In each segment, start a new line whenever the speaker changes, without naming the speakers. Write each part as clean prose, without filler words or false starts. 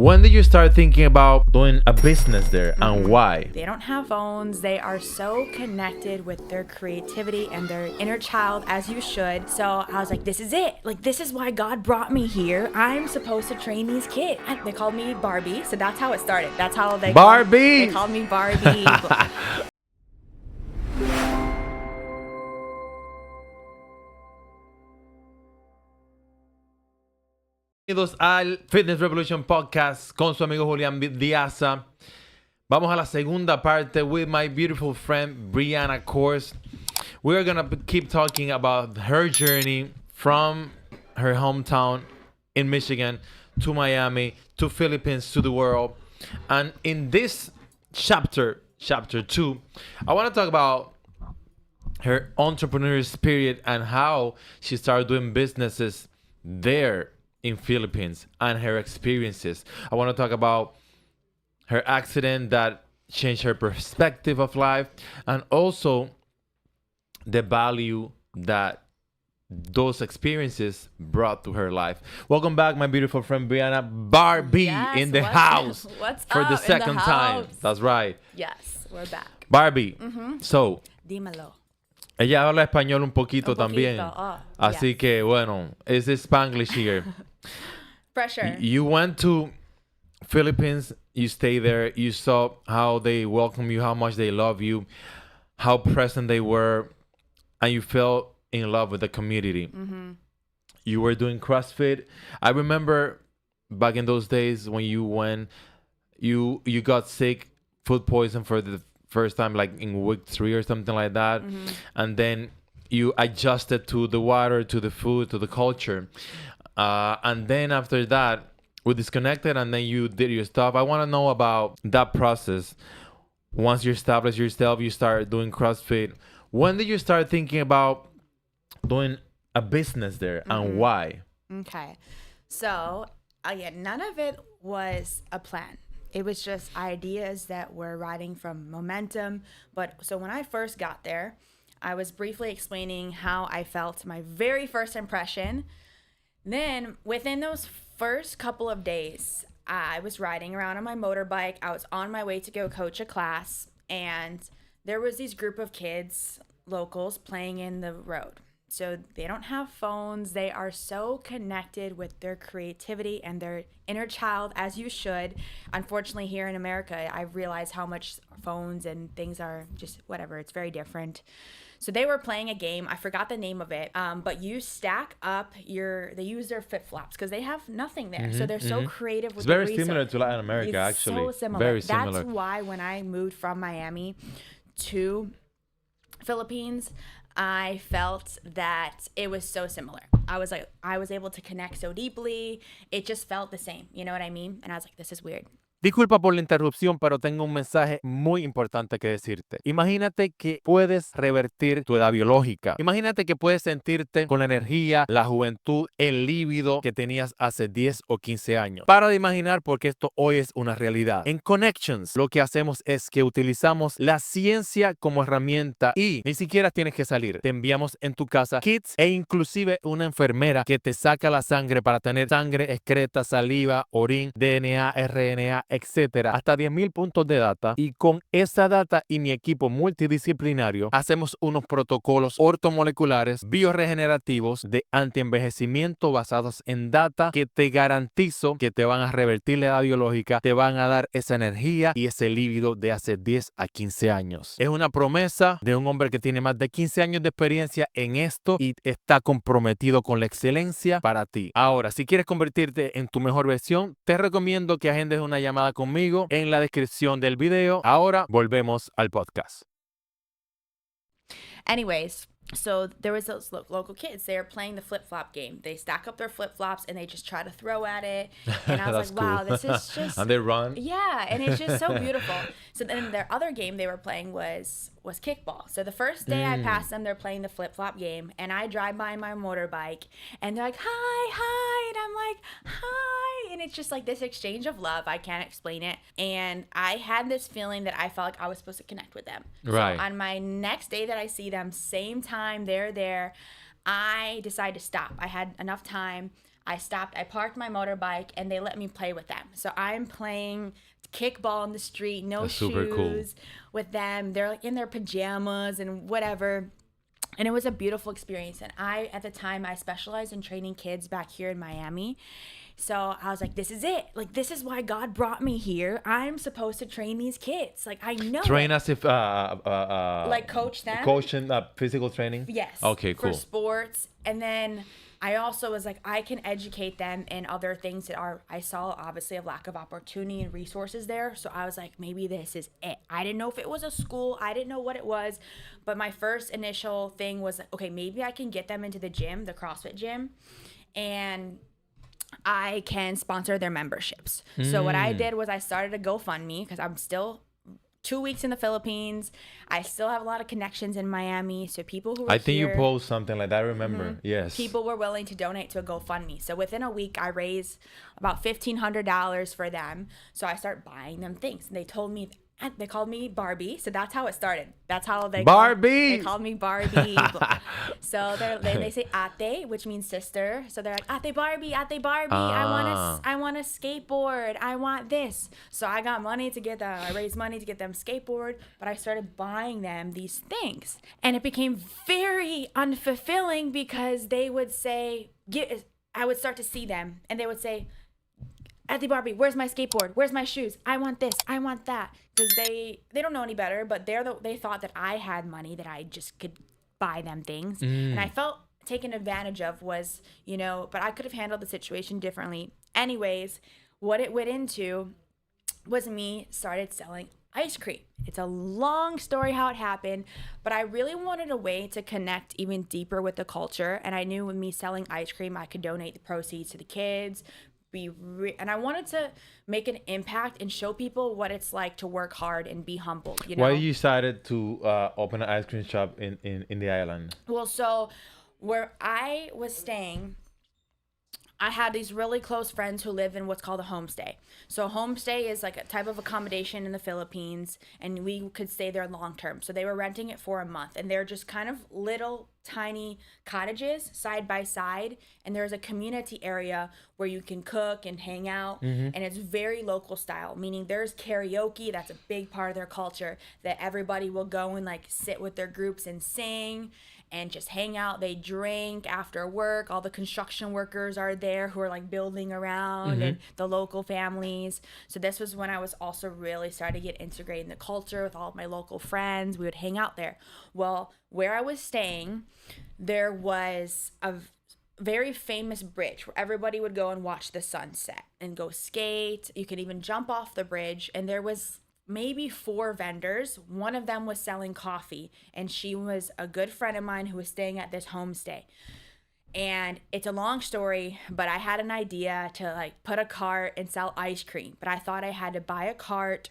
When did you start thinking about doing a business there and why?
They don't have phones. They are so connected with their creativity and their inner child, as you should. So I was like, this is it. Like, this is why God brought me here. I'm supposed to train these kids. And they called me Barbie. So that's how it started. That's how
Barbie!
They called me Barbie.
Bienvenidos al Fitness Revolution Podcast con su amigo Julián Diasa. Vamos a la segunda parte with my beautiful friend Briana, of course. We're gonna keep talking about her journey from her hometown in Michigan to Miami, to Philippines, to the world. And in this chapter 2, I want to talk about her entrepreneurial spirit and how she started doing businesses there in Philippines and her experiences. I want to talk about her accident that changed her perspective of life and also the value that those experiences brought to her life. Welcome back, my beautiful friend Briana. Barbie in the house
What's
for the
up?
second time. That's right.
Yes, we're back.
Barbie. So,
Dímelo.
ella habla español un poquito
Un
también.
poquito, oh,
Así
yes.
que, bueno, it's Spanglish here.
Pressure.
You went to Philippines, you stay there, you saw how they welcome you, how much they love you, how present they were, and you fell in love with the community. You were doing CrossFit. I remember back in those days when you went, you got sick, food poison for the first time, like in week 3 or something like that. And then you adjusted to the water, to the food, to the culture. And then after that, we disconnected and then you did your stuff. I want to know about that process. Once you established yourself, you start doing CrossFit. When did you start thinking about doing a business there and why?
Okay. So, again, none of it was a plan. It was just ideas that were riding from momentum. But so when I first got there, I was briefly explaining how I felt, my very first impression. Then within those first couple of days, I was riding around on my motorbike. I was on my way to go coach a class, and there was these group of kids, locals, playing in the road. So they don't have phones. They are so connected with their creativity and their inner child, as you should. Unfortunately, here in America, I realize how much phones and things are just whatever. It's very different. So they were playing a game. I forgot the name of it. But you stack up they use their flip-flops because they have nothing there. So they're so creative with
It's very
the resource.
similar to Latin America,
It's
actually.
so similar.
Very similar.
That's why when I moved from Miami to Philippines, I felt that it was so similar. I was able to connect so deeply. It just felt the same. You know what I mean? And I was like, this is weird.
Disculpa por la interrupción, pero tengo un mensaje muy importante que decirte. Imagínate que puedes revertir tu edad biológica. Imagínate que puedes sentirte con la energía, la juventud, el líbido que tenías hace 10 o 15 años. Para de imaginar porque esto hoy es una realidad. En Connections lo que hacemos es que utilizamos la ciencia como herramienta y ni siquiera tienes que salir. Te enviamos en tu casa kits e inclusive una enfermera que te saca la sangre para tener sangre, excreta, saliva, orín, DNA, RNA, etcétera, hasta 10,000 puntos de data, y con esa data y mi equipo multidisciplinario hacemos unos protocolos ortomoleculares bioregenerativos de antienvejecimiento basados en data que te garantizo que te van a revertir la edad biológica, te van a dar esa energía y ese líbido de hace 10 a 15 años. Es una promesa de un hombre que tiene más de 15 años de experiencia en esto y está comprometido con la excelencia para ti. Ahora, si quieres convertirte en tu mejor versión, te recomiendo que agendes una llamada conmigo en la descripción del video. Ahora volvemos al podcast.
Anyways, so there was those local kids. They were playing the flip-flop game. They stack up their flip-flops and they just try to throw at it. And I was like, wow, this is just...
And they run.
Yeah, and it's just so beautiful. So then their other game they were playing was kickball. So the first day I passed them, they're playing the flip-flop game, and I drive by my motorbike, and they're like, hi, and I'm like, hi, and it's just like this exchange of love. I can't explain it. And I had this feeling that I felt like I was supposed to connect with them.
Right.
So on my next day that I see them, same time they're there, I decided to stop. I had enough time. I stopped, I parked my motorbike, and they let me play with them. So I'm playing kickball in the street, no
That's
shoes,
super cool.
with them. They're like in their pajamas and whatever. And it was a beautiful experience. And at the time, I specialized in training kids back here in Miami. So I was like, this is it. Like, this is why God brought me here. I'm supposed to train these kids. Like, I know.
Train as if
like coach them.
coaching physical training.
Yes.
Okay, cool.
For sports. And then I also was like, I can educate them in other things that I saw obviously a lack of opportunity and resources there. So I was like, maybe this is it. I didn't know if it was a school. I didn't know what it was. But my first initial thing was, okay, maybe I can get them into the gym, the CrossFit gym, and I can sponsor their memberships. So what I did was I started a GoFundMe because I'm still 2 weeks in the Philippines. I still have a lot of connections in Miami. So people who were
I think
here,
you post something like that. I remember. Yes.
people were willing to donate to a GoFundMe. So within a week, I raised about $1,500 for them. So I start buying them things. And they told me, they called me Barbie. So that's how it started. That's how
Barbie!
They called me Barbie. So they say ate, which means sister. So they're like, ate Barbie. I want a skateboard. I want this. So I got money to get them. I raised money to get them skateboard. But I started buying them these things. And it became very unfulfilling because they would say, I would start to see them. And they would say, Ate Barbie, where's my skateboard? Where's my shoes? I want this. I want that. Because they don't know any better, but they thought that I had money, that I just could buy them things. And I felt taken advantage of was, but I could have handled the situation differently. Anyways, what it went into was me started selling ice cream. It's a long story how it happened, but I really wanted a way to connect even deeper with the culture. And I knew with me selling ice cream, I could donate the proceeds to the kids, and I wanted to make an impact and show people what it's like to work hard and be humble.
Why you decided to open an ice cream shop in the island?
Well, so where I was staying, I had these really close friends who live in what's called a homestay. So a homestay is like a type of accommodation in the Philippines, and we could stay there long term. So they were renting it for a month, and they're just kind of little tiny cottages side by side, and there's a community area where you can cook and hang out, and it's very local style, meaning there's karaoke. That's a big part of their culture, that everybody will go and like sit with their groups and sing and just hang out. They drink after work. All the construction workers are there who are like building around, and the local families. So this was when I was also really starting to get integrated in the culture with all of my local friends. We would hang out there. Well, where I was staying, there was a very famous bridge where everybody would go and watch the sunset and go skate. You could even jump off the bridge, and there was maybe 4 vendors. One of them was selling coffee, and she was a good friend of mine who was staying at this homestay. And it's a long story, but I had an idea to like put a cart and sell ice cream, but I thought I had to buy a cart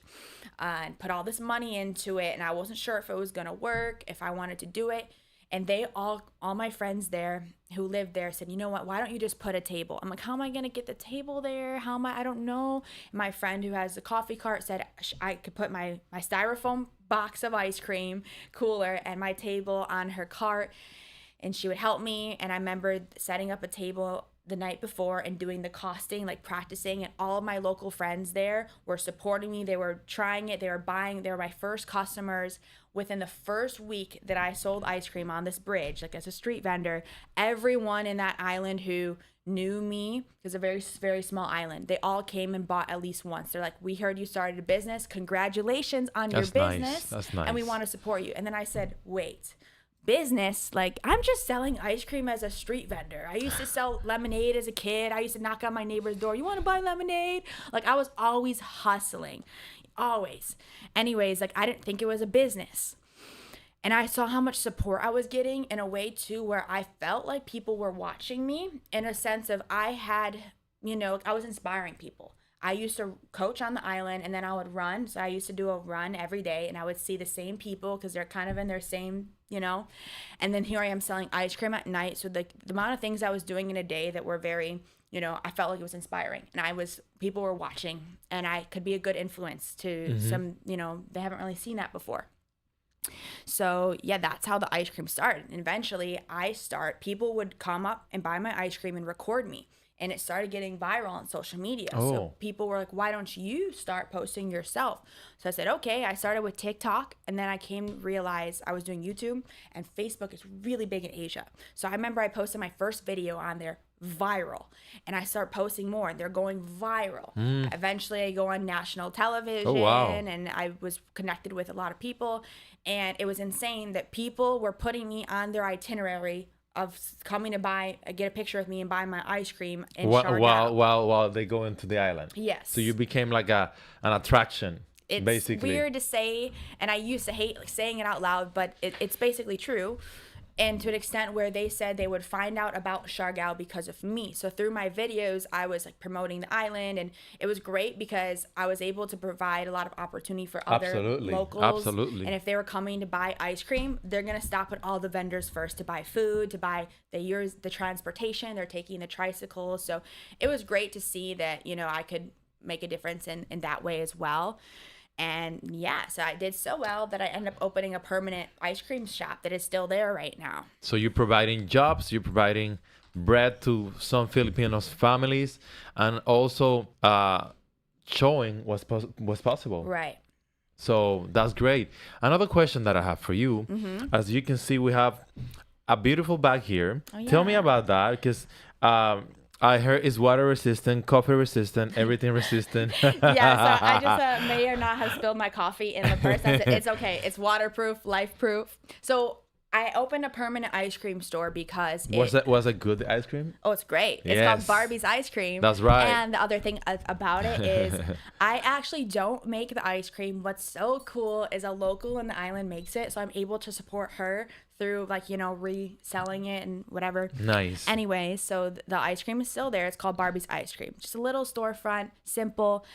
and put all this money into it, and I wasn't sure if it was gonna work, if I wanted to do it. And they all my friends there who lived there said, you know what, why don't you just put a table? I'm like, how am I going to get the table there? I don't know. And my friend who has the coffee cart said I could put my styrofoam box of ice cream cooler and my table on her cart, and she would help me. And I remember setting up a table the night before and doing the costing, like practicing, and all of my local friends there were supporting me. They were trying it. They were buying. They were my first customers. Within the first week that I sold ice cream on this bridge, like as a street vendor, everyone in that island who knew me, because it's a very, very small island, they all came and bought at least once. They're like, we heard you started a business. Congratulations on your business.
That's nice.
And we want to support you. And then I said, wait, business? Like, I'm just selling ice cream as a street vendor. I used to sell lemonade as a kid. I used to knock on my neighbor's door. You want to buy lemonade? Like, I was always hustling. Always. Anyways, like, I didn't think it was a business. And I saw how much support I was getting in a way too, where I felt like people were watching me, in a sense of I was inspiring people. I used to coach on the island, and then I would run. So I used to do a run every day, and I would see the same people because they're kind of in their same, and then here I am selling ice cream at night. So the amount of things I was doing in a day that were very, I felt like it was inspiring, and people were watching, and I could be a good influence to some, they haven't really seen that before. So yeah, that's how the ice cream started. And eventually people would come up and buy my ice cream and record me. and it started getting viral on social media.
Oh.
So people were like, why don't you start posting yourself? So I said, okay. I started with TikTok, and then I came to realize I was doing YouTube, and Facebook is really big in Asia. So I remember I posted my first video on there, viral, and I start posting more, and they're going viral. Eventually I go on national television.
Oh, wow.
And I was connected with a lot of people, and it was insane that people were putting me on their itinerary of coming to get a picture with me and buy my ice cream in Siargao.
While they go into the island.
Yes.
So you became like an attraction.
It's
basically
weird to say, and I used to hate saying it out loud, but it's basically true. And to an extent where they said they would find out about Siargao because of me. So through my videos, I was like promoting the island, and it was great because I was able to provide a lot of opportunity for other locals.
Absolutely.
And if they were coming to buy ice cream, they're gonna stop at all the vendors first to buy food, to buy the transportation. They're taking the tricycles. So it was great to see that, you know, I could make a difference in that way as well. And yeah, so I did so well that I ended up opening a permanent ice cream shop that is still there right now.
So you're providing jobs, you're providing bread to some Filipinos families, and also showing what's possible.
Right.
So that's great. Another question that I have for you, as you can see, we have a beautiful bag here.
Oh,
Tell me
yeah.
about that, because I heard it's water resistant, coffee resistant, everything resistant.
Yeah, so I just may or not have spilled my coffee in the purse. I said, it's okay. It's waterproof, life proof. So I opened a permanent ice cream store because
Was it good ice cream?
Oh, it's great. It's
Yes.
called Barbie's Ice Cream.
That's right.
And the other thing about it is I actually don't make the ice cream. What's so cool is a local in the island makes it. So I'm able to support her through, like, you know, reselling it and whatever.
Nice.
Anyway, so the ice cream is still there. It's called Barbie's Ice Cream. Just a little storefront, simple.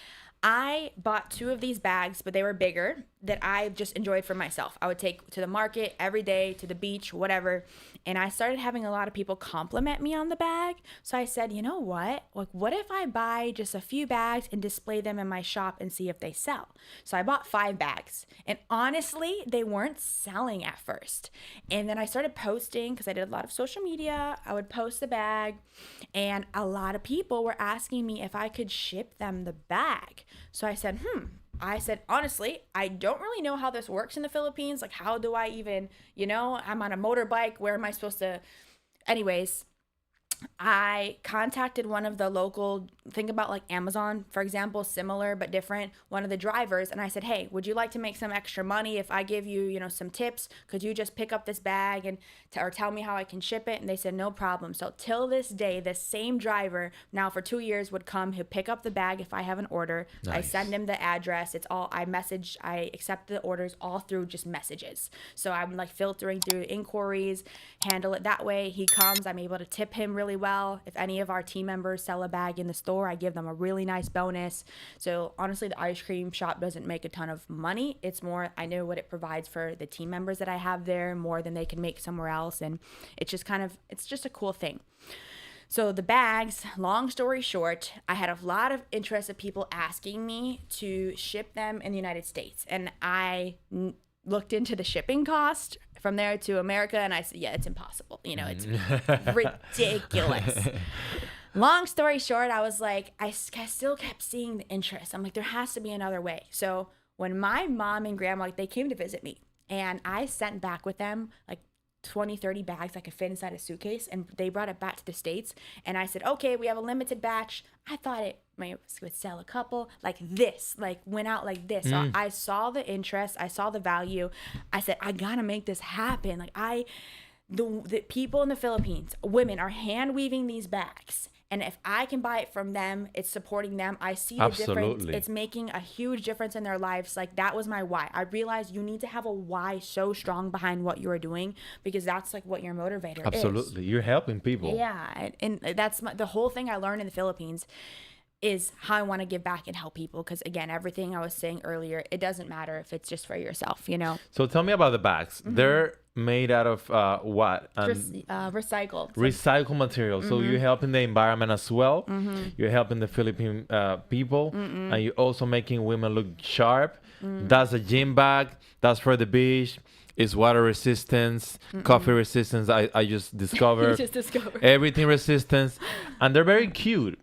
I bought 2 of these bags, but they were bigger, that I just enjoyed for myself. I would take to the market every day, to the beach, whatever. And I started having a lot of people compliment me on the bag. So I said, you know what? Like, what if I buy just a few bags and display them in my shop and see if they sell? So I bought 5 bags. And honestly, they weren't selling at first. And then I started posting, because I did a lot of social media. I would post the bag, and a lot of people were asking me if I could ship them the bag. So I said, honestly, I don't really know how this works in the Philippines. Like, how do I even, you know, I'm on a motorbike. Where am I supposed to? Anyways, I contacted one of the local, think about like Amazon, for example, similar but different, one of the drivers. And I said, hey, would you like to make some extra money if I give you, you know, some tips? Could you just pick up this bag and or tell me how I can ship it? And they said, no problem. So till this day, the same driver now for 2 years would come, he'd pick up the bag if I have an order.
Nice.
I send him the address. It's all, I accept the orders all through just messages. So I'm like filtering through inquiries, handle it that way. He comes, I'm able to tip him really well. If any of our team members sell a bag in the store, I give them a really nice bonus. So honestly, the ice cream shop doesn't make a ton of money. It's more, I know what it provides for the team members that I have there, more than they can make somewhere else. And it's just it's just a cool thing. So the bags, long story short, I had a lot of interest of people asking me to ship them in the United States. And I looked into the shipping cost from there to America, and I said, yeah, it's impossible. You know, it's ridiculous. Long story short, I was like, I still kept seeing the interest. I'm like, there has to be another way. So when my mom and grandma, like, they came to visit me, and I sent back with them like 20, 30 bags I could fit inside a suitcase, and they brought it back to the States. And I said, okay, we have a limited batch. I thought it would sell a couple like this, like went out like this. So I saw the interest, I saw the value. I said, I gotta make this happen. Like the people in the Philippines, women, are hand weaving these bags. And if I can buy it from them, it's supporting them. I see the difference. It's making a huge difference in their lives. Like, that was my why. I realized you need to have a why so strong behind what you are doing, because that's like what your motivator is.
Absolutely. You're helping people.
Yeah. And that's the whole thing I learned in the Philippines is how I want to give back and help people. Because again, everything I was saying earlier, it doesn't matter if it's just for yourself, you know?
So tell me about the bags. They're made out of what?
Recycled.
Recycled material. So you're helping the environment as well. You're helping the Philippine people. And you're also making women look sharp. That's a gym bag. That's for the beach. It's water resistance, coffee resistance. I just discovered.
You just discovered.
Everything resistance. And they're very cute.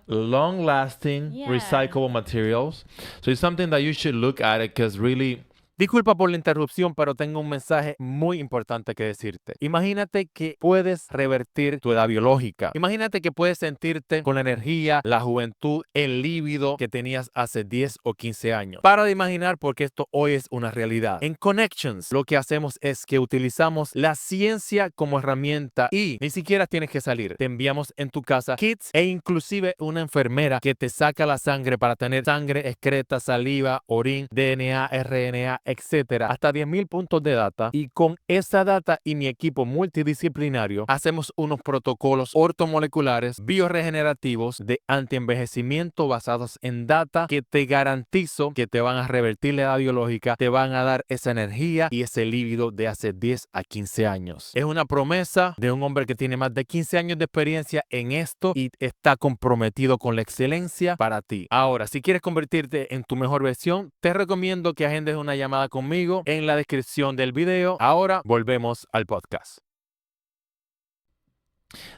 Long lasting,
Yeah.
recyclable materials. So it's something that you should look at it because really.
Disculpa por la interrupción, pero tengo un mensaje muy importante que decirte. Imagínate que puedes revertir tu edad biológica. Imagínate que puedes sentirte con la energía, la juventud, el líbido que tenías hace 10 o 15 años. Para de imaginar porque esto hoy es una realidad. En Connections, lo que hacemos es que utilizamos la ciencia como herramienta y ni siquiera tienes que salir. Te enviamos en tu casa kits e inclusive una enfermera que te saca la sangre para tener sangre, excreta, saliva, orín, DNA, RNA, etcétera, hasta 10,000 puntos de data, y con esa data y mi equipo multidisciplinario hacemos unos protocolos ortomoleculares bioregenerativos de antienvejecimiento basados en data que te garantizo que te van a revertir la edad biológica, te van a dar esa energía y ese líbido de hace 10 a 15 años. Es una promesa de un hombre que tiene más de 15 años de experiencia en esto y está comprometido con la excelencia para ti. Ahora, si quieres convertirte en tu mejor versión, te recomiendo que agendes una llamada conmigo en la descripción del video. Ahora volvemos al podcast.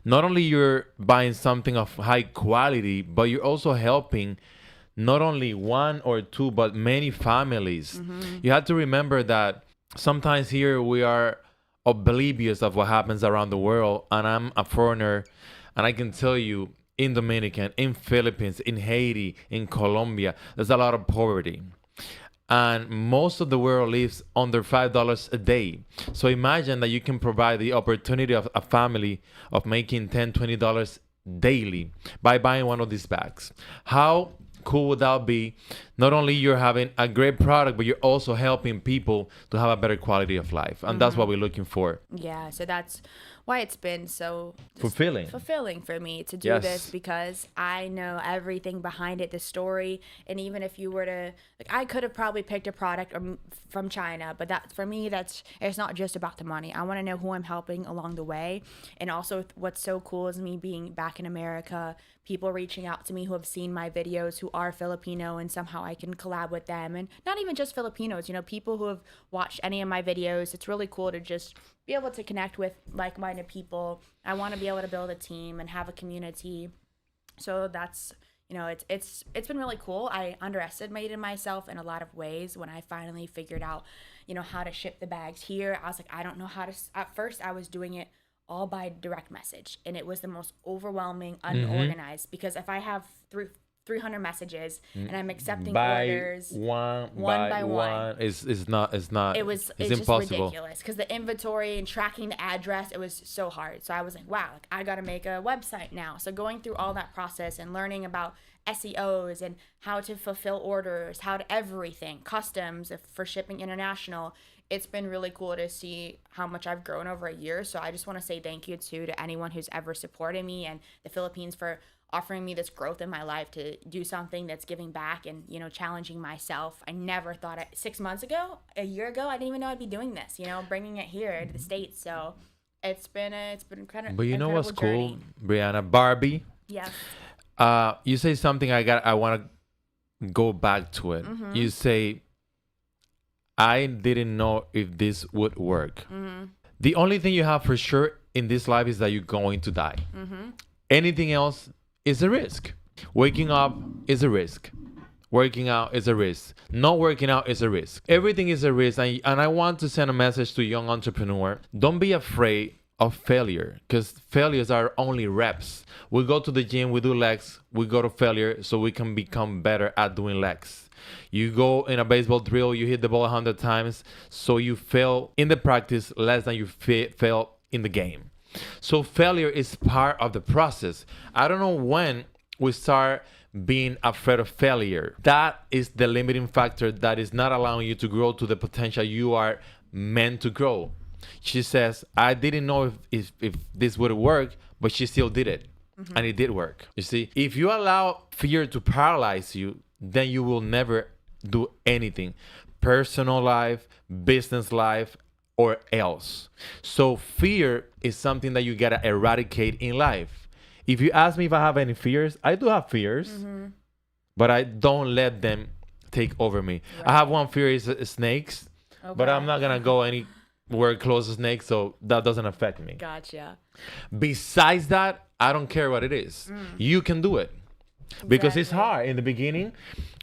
Not only you're buying something of high quality, but you're also helping not only one or two, but many families. You have to remember that sometimes here we are oblivious of what happens around the world. And I'm a foreigner, and I can tell you, in Dominican, in Philippines, in Haiti, in Colombia, there's a lot of poverty. And most of the world lives under $5 a day. So imagine that you can provide the opportunity of a family of making $10, $20 daily by buying one of these bags. How cool would that be? Not only you're having a great product, but you're also helping people to have a better quality of life. And that's what we're looking for.
Yeah, so that's why it's been so
Fulfilling
for me to do
Yes.
this, because I know everything behind it, the story. And even if you were to, like, I could have probably picked a product from China, but that, for me, it's not just about the money. I want to know who I'm helping along the way. And also what's so cool is me being back in America, people reaching out to me who have seen my videos who are Filipino, and somehow I can collab with them. And not even just Filipinos, people who have watched any of my videos. It's really cool to just be able to connect with like-minded people. I want to be able to build a team and have a community. So that's, it's been really cool. I underestimated myself in a lot of ways when I finally figured out, how to ship the bags here. I was like, I don't know how to. At first, I was doing it all by direct message, and it was the most overwhelming, unorganized, because if I have 300 messages and I'm accepting orders
one by one, it's
just
impossible.
ridiculous, because the inventory and tracking the address, it was so hard. So I was like, wow, I gotta make a website now. So going through all that process and learning about SEOs and how to fulfill orders, how to everything, customs for shipping international, it's been really cool to see how much I've grown over a year. So I just want to say thank you to anyone who's ever supported me, and the Philippines for offering me this growth in my life to do something that's giving back and, challenging myself. I never thought 6 months ago, a year ago, I didn't even know I'd be doing this, bringing it here to the States. So it's been kind of.
But you know what's
journey.
cool, Briana? Barbie.
Yeah.
You say something I want to go back to it. You say, I didn't know if this would work. The only thing you have for sure in this life is that you're going to die. Anything else is a risk. Waking up is a risk. Working out is a risk. Not working out is a risk. Everything is a risk. And I want to send a message to young entrepreneur. Don't be afraid of failure, because failures are only reps. We go to the gym, we do legs, we go to failure so we can become better at doing legs. You go in a baseball drill, you hit the ball 100 times, so you fail in the practice less than you fail in the game. So failure is part of the process. I don't know when we start being afraid of failure. That is the limiting factor that is not allowing you to grow to the potential you are meant to grow. She says, I didn't know if this would work, but she still did it. And it did work. You see, if you allow fear to paralyze you, then you will never do anything. Personal life, business life, or else. So fear is something that you gotta eradicate in life. If you ask me if I have any fears, I do have fears, but I don't let them take over me. Right. I have one fear is snakes, but I'm not gonna go any wear clothes as snake, so that doesn't affect me.
Gotcha.
Besides that, I don't care what it is. You can do it. Because it's
Exactly.
hard in the beginning.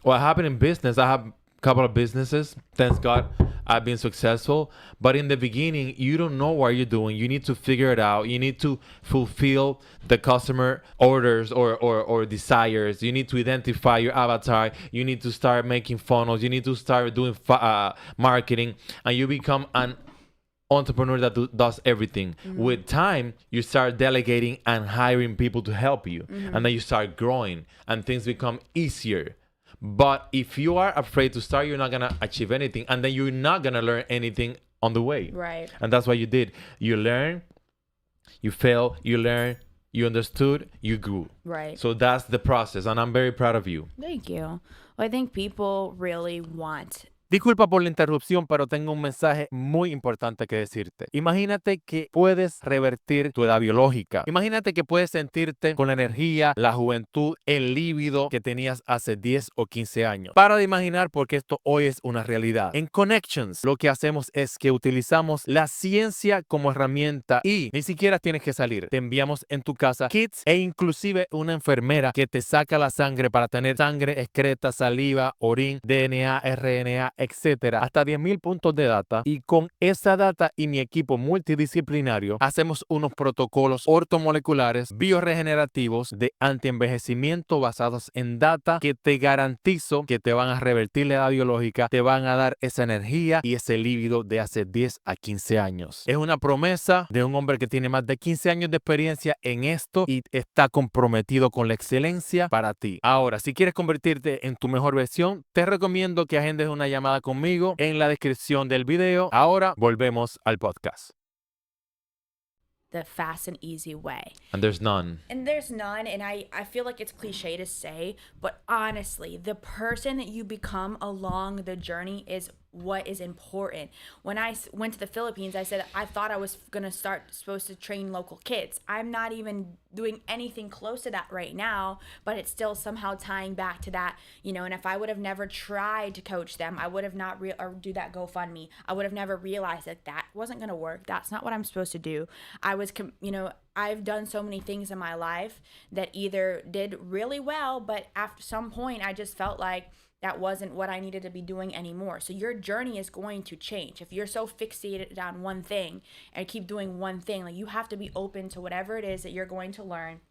What happened in business, I have a couple of businesses. Thanks God, I've been successful. But in the beginning, you don't know what you're doing. You need to figure it out. You need to fulfill the customer orders or desires. You need to identify your avatar. You need to start making funnels. You need to start doing marketing. And you become an entrepreneur that does everything. With time, you start delegating and hiring people to help you, and then you start growing and things become easier. But if you are afraid to start, you're not gonna achieve anything, and then you're not gonna learn anything on the way.
Right.
And that's what you did. You learn, you fail, you learn, you understood, you grew.
Right.
So that's the process, and I'm very proud of you.
Thank you. Well, I think people really want.
Disculpa por la interrupción, pero tengo un mensaje muy importante que decirte. Imagínate que puedes revertir tu edad biológica. Imagínate que puedes sentirte con la energía, la juventud, el líbido que tenías hace 10 o 15 años. Para de imaginar porque esto hoy es una realidad. En Connections, lo que hacemos es que utilizamos la ciencia como herramienta y ni siquiera tienes que salir. Te enviamos en tu casa kits e inclusive una enfermera que te saca la sangre para tener sangre, excreta, saliva, orín, DNA, RNA, etcétera, hasta 10,000 puntos de data, y con esa data y mi equipo multidisciplinario hacemos unos protocolos ortomoleculares bioregenerativos de antienvejecimiento basados en data que te garantizo que te van a revertir la edad biológica, te van a dar esa energía y ese líbido de hace 10 a 15 años. Es una promesa de un hombre que tiene más de 15 años de experiencia en esto y está comprometido con la excelencia para ti. Ahora, si quieres convertirte en tu mejor versión, te recomiendo que agendes una llamada conmigo en la descripción del video. Ahora volvemos al podcast.
The fast and easy way.
And there's none.
And there's none, and I feel like it's cliche to say, but honestly, the person that you become along the journey is what is important. When I went to the Philippines, I said I thought I was gonna supposed to train local kids. I'm not even doing anything close to that right now, but it's still somehow tying back to that, you know. And if I would have never tried to coach them, I would have not or do that GoFundMe. I would have never realized that wasn't gonna work. That's not what I'm supposed to do. I was, you know, I've done so many things in my life that either did really well, but after some point, I just felt like that wasn't what I needed to be doing anymore. So your journey is going to change. If you're so fixated on one thing and keep doing one thing, like, you have to be open to whatever it is that you're going to learn,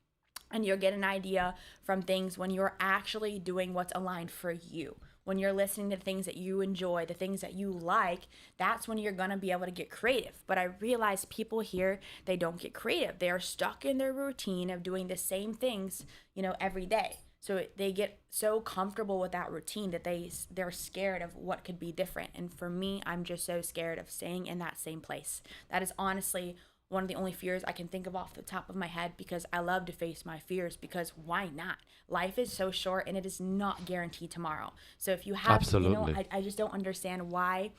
and you'll get an idea from things when you're actually doing what's aligned for you. When you're listening to things that you enjoy, the things that you like, that's when you're going to be able to get creative. But I realize people here, they don't get creative. They are stuck in their routine of doing the same things, you know, every day. So they get so comfortable with that routine that they're scared of what could be different. And for me, I'm just so scared of staying in that same place. That is honestly one of the only fears I can think of off the top of my head, because I love to face my fears, because why not? Life is so short and it is not guaranteed tomorrow. So if you have,
Absolutely.
you know, I just don't understand why,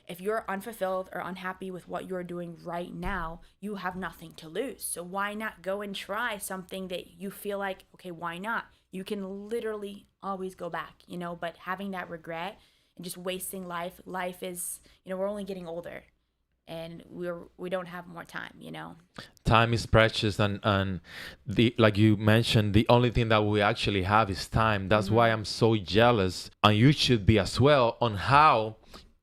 if you're unfulfilled or unhappy with what you're doing right now, you have nothing to lose. So why not go and try something that you feel like, okay, why not? You can literally always go back, you know, but having that regret and just wasting life is, you know, we're only getting older and we don't have more time, you know.
Time is precious, and the, like you mentioned, the only thing that we actually have is time. That's why I'm so jealous, and you should be as well, on how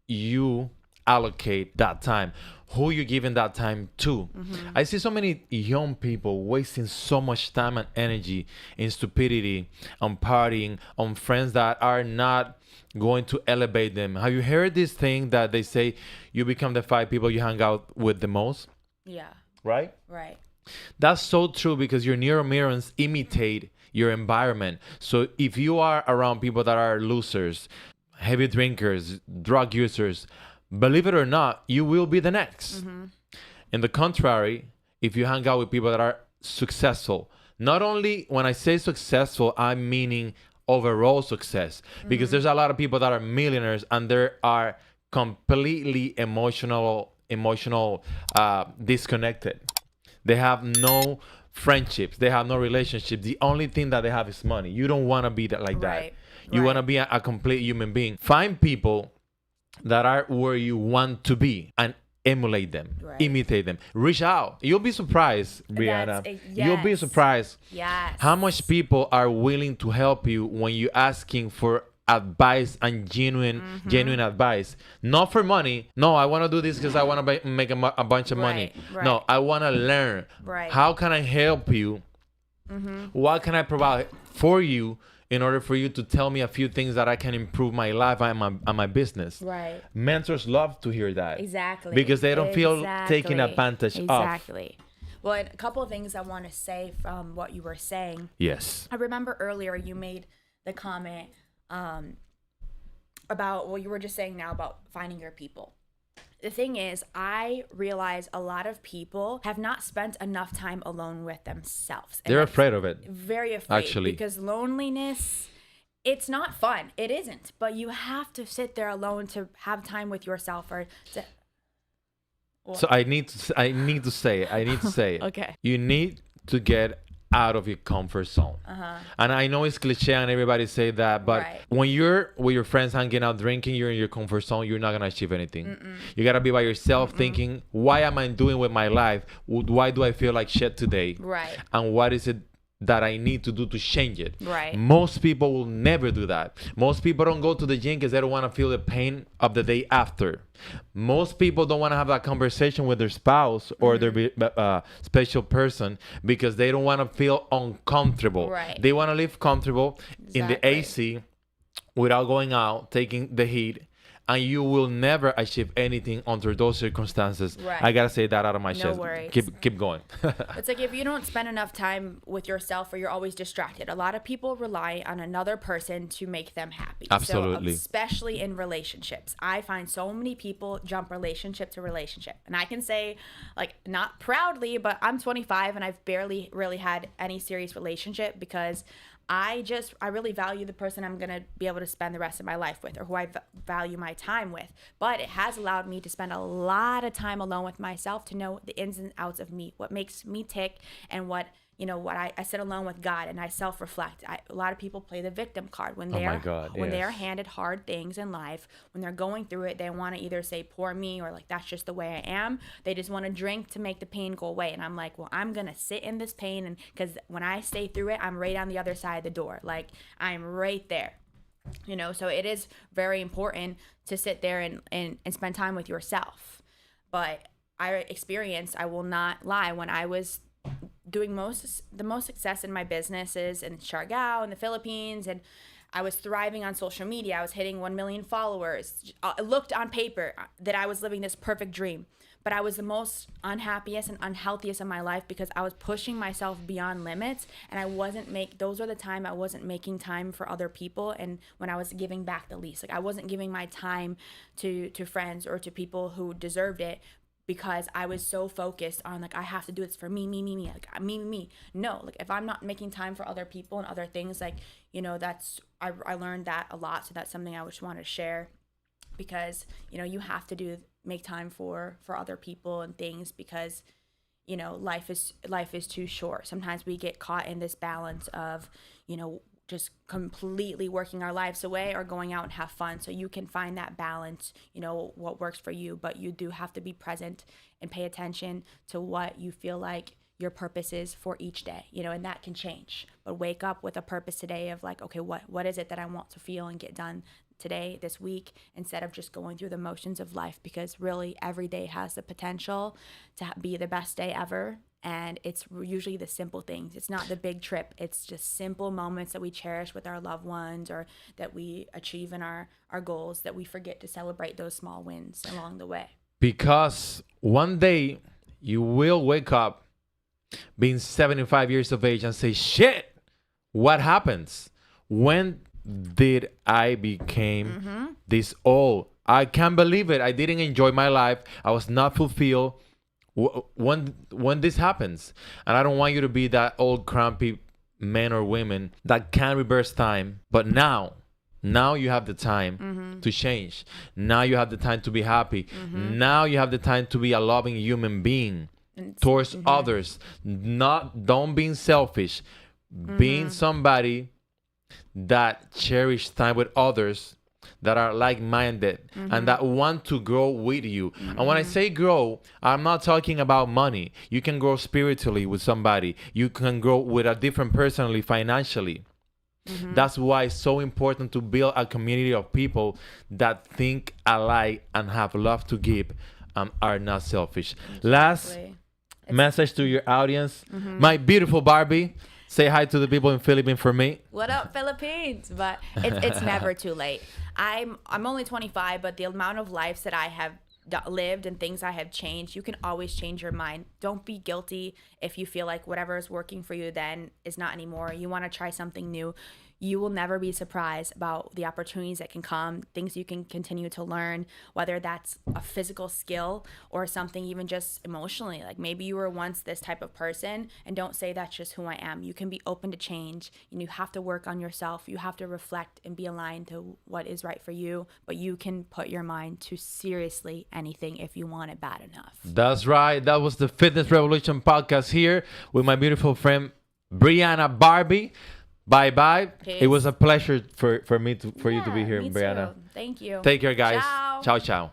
you allocate that time, who you're giving that time to. I see so many young people wasting so much time and energy in stupidity, on partying, on friends that are not going to elevate them. Have you heard this thing that they say you become the 5 people you hang out with the most?
Yeah.
Right?
Right.
That's so true, because your neuroneurons imitate your environment. So if you are around people that are losers, heavy drinkers, drug users, believe it or not, you will be the next. In the contrary, if you hang out with people that are successful, not only when I say successful, I'm meaning overall success, because there's a lot of people that are millionaires and they are completely emotional disconnected. They have no friendships, they have no relationships. The only thing that they have is money. You don't want to be that like that.
Right.
You want to be a complete human being. Find people that are where you want to be, and emulate them,
Right.
imitate them, reach out. You'll be surprised, Briana. You'll be
yes.
surprised
Yes.
how much people are willing to help you when you're asking for advice and genuine advice. Not for money. No, I want to do this because I want to make a bunch of money.
Right.
No, I want to learn.
Right.
How can I help you? What can I provide for you in order for you to tell me a few things that I can improve my life and my business?
Right.
Mentors love to hear that.
Exactly.
Because they don't feel taken advantage of.
Exactly. Well, and a couple of things I want to say from what you were saying.
Yes.
I remember earlier you made the comment about, well, you were just saying now about finding your people. The thing is, I realize a lot of people have not spent enough time alone with themselves. And
They're
that's
afraid of it.
Very afraid.
Actually.
Because loneliness, it's not fun. It isn't. But you have to sit there alone to have time with yourself or to...
So I need to say,
Okay.
you need to get out of your comfort zone. And I know it's cliche and everybody say that, but
Right.
when you're with your friends hanging out drinking, you're in your comfort zone, you're not gonna achieve anything. You gotta be by yourself thinking, why am I doing with my life? Why do I feel like shit today?
Right.
And what is it that I need to do to change it?
Right.
Most people will never do that. Most people don't go to the gym because they don't want to feel the pain of the day after. Most people don't want to have that conversation with their spouse or their special person because they don't want to feel uncomfortable.
Right.
They want to live comfortable in the
Exactly.
AC without going out, taking the heat. And you will never achieve anything under those circumstances.
Right.
I gotta say that out of my
No
chest.
worries.
Keep going.
It's like if you don't spend enough time with yourself or you're always distracted. A lot of people rely on another person to make them happy.
Absolutely.
So, especially in relationships. I find so many people jump relationship to relationship. And I can say, like, not proudly, but I'm 25 and I've barely really had any serious relationship because I really value the person I'm going to be able to spend the rest of my life with or who I value my time with. But it has allowed me to spend a lot of time alone with myself to know the ins and outs of me, what makes me tick and what I sit alone with God and I self-reflect. A lot of people play the victim card when they are handed hard things in life, when they're going through it, they want to either say poor me or like that's just the way I am. They just want to drink to make the pain go away. And I'm like, well, I'm going to sit in this pain and because when I stay through it, I'm right on the other side of the door. Like I'm right there. So it is very important to sit there and spend time with yourself. But I will not lie, when I was doing the most success in my businesses in Siargao in the Philippines, and I was thriving on social media. I was hitting 1 million followers. It looked on paper that I was living this perfect dream, but I was the most unhappiest and unhealthiest in my life because I was pushing myself beyond limits, and those are the time I wasn't making time for other people, and when I was giving back the least. Like I wasn't giving my time to friends or to people who deserved it, because I was so focused on like I have to do this for me, like me. No, like if I'm not making time for other people and other things, like that's I learned that a lot. So that's something I just want to share, because you have to make time for other people and things, because life is too short. Sometimes we get caught in this balance of just completely working our lives away or going out and have fun. So you can find that balance, what works for you, but you do have to be present and pay attention to what you feel like your purpose is for each day, and that can change. But wake up with a purpose today of like, okay, what is it that I want to feel and get done today, this week, instead of just going through the motions of life, because really every day has the potential to be the best day ever. And it's usually the simple things. It's not the big trip. It's just simple moments that we cherish with our loved ones or that we achieve in our goals, that we forget to celebrate those small wins along the way.
Because one day you will wake up being 75 years of age and say, shit, what happens? When did I became this old? I can't believe it. I didn't enjoy my life. I was not fulfilled. When this happens, and I don't want you to be that old crampy man or woman that can't reverse time, but now you have the time to change. Now you have the time to be happy. Now you have the time to be a loving human being towards others. Don't being selfish, being somebody that cherish time with others that are like-minded and that want to grow with you. And when I say grow, I'm not talking about money. You can grow spiritually with somebody. You can grow with a different personally, financially. That's why it's so important to build a community of people that think alike and have love to give and are not selfish. Last message to your audience. My beautiful Barbie, say hi to the people in Philippines for me.
What up, Philippines? But it's never too late. I'm only 25, but the amount of lives that I have lived and things I have changed, you can always change your mind. Don't be guilty if you feel like whatever is working for you then is not anymore. You want to try something new. You will never be surprised about the opportunities that can come, things you can continue to learn, whether that's a physical skill or something even just emotionally. Like maybe you were once this type of person, and don't say that's just who I am. You can be open to change, and you have to work on yourself. You have to reflect and be aligned to what is right for you, but you can put your mind to seriously anything if you want it bad enough.
That's right. That was the Fitness Revolution podcast here with my beautiful friend Briana Barbie. Bye.
Peace.
It was a pleasure for you to be here,
me
Briana.
too. Thank you.
Take care, guys.
Ciao.
Ciao, ciao.